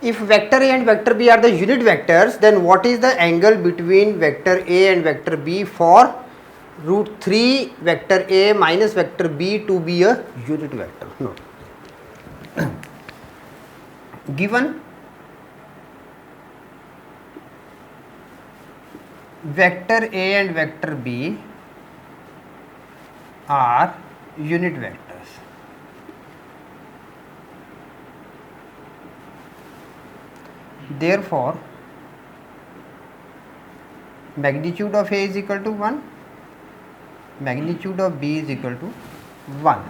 If vector A and vector B are the unit vectors, then what is the angle between vector A and vector B for root 3 vector A minus vector B to be a unit vector? No. Given vector A and vector B are unit vectors. Therefore, magnitude of A is equal to 1, magnitude of B is equal to 1.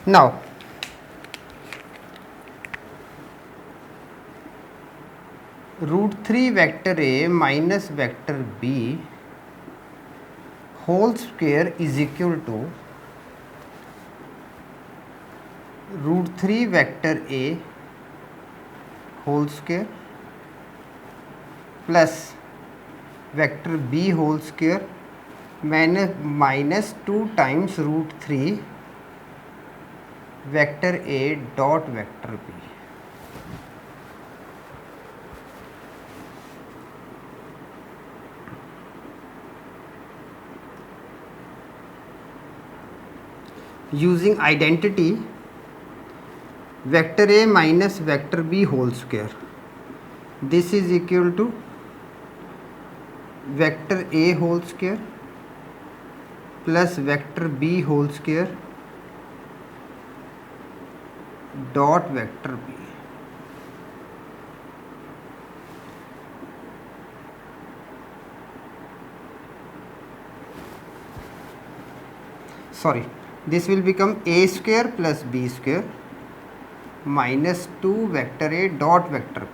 Now, root 3 vector A minus vector B whole square is equal to root 3 vector A whole square plus vector B whole square minus 2 times root 3 vector A dot vector B. Using identity vector A minus vector B whole square, this is equal to vector A whole square plus vector B whole square dot vector B. Sorry, this will become A square plus B square minus 2 vector A dot vector B.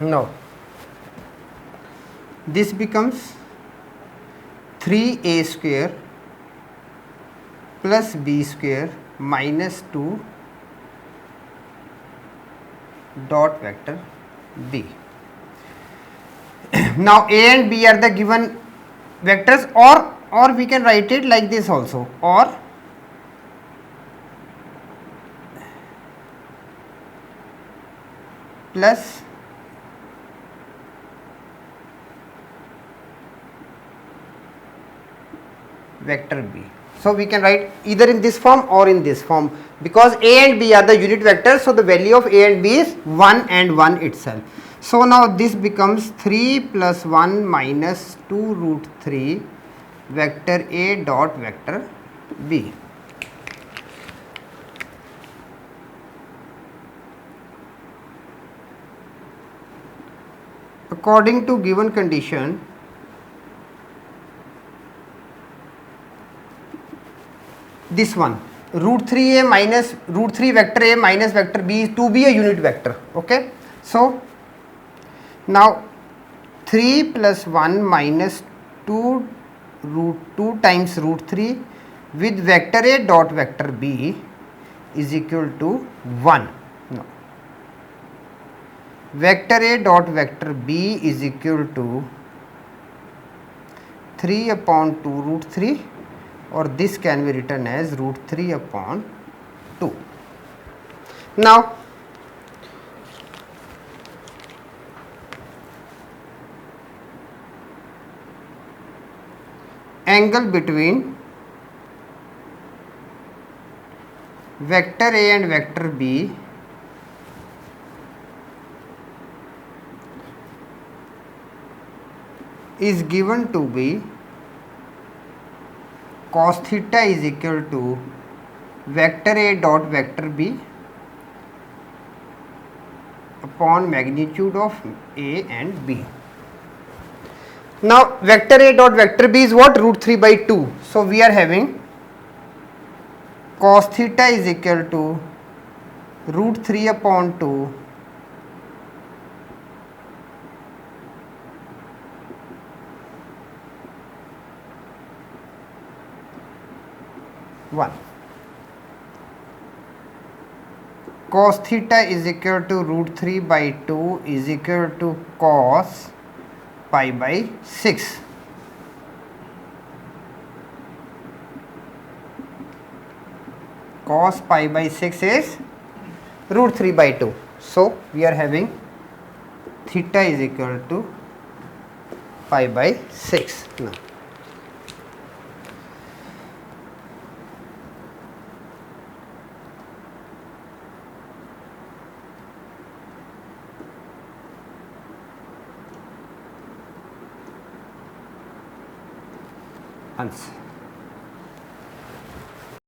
Now, this becomes 3A square plus B square minus 2 dot vector B. Now, A and B are the given vectors, or we can write it like this also, or plus vector B. So, we can write either in this form or in this form, because A and B are the unit vectors. So, the value of A and B is 1 and 1 itself. So, now this becomes 3 plus 1 minus 2 root 3 vector A dot vector B. According to given condition, this one root 3A minus root 3 vector A minus vector B to be a unit vector. Okay. So, now 3 plus 1 minus 2 root 2 times root 3 with vector A dot vector B is equal to 1. No. Vector A dot vector B is equal to 3 upon 2 root 3, or this can be written as root 3 upon 2. Now, angle between vector A and vector B is given to be cos theta is equal to vector A dot vector B upon magnitude of A and B. Now, vector A dot vector B is what? Root 3 by 2. So, we are having cos theta is equal to root 3 upon 2 1. Cos theta is equal to root 3 by 2 is equal to cos pi by 6. Cos pi by 6 is root 3 by 2. So we are having theta is equal to pi by 6 now. Answer.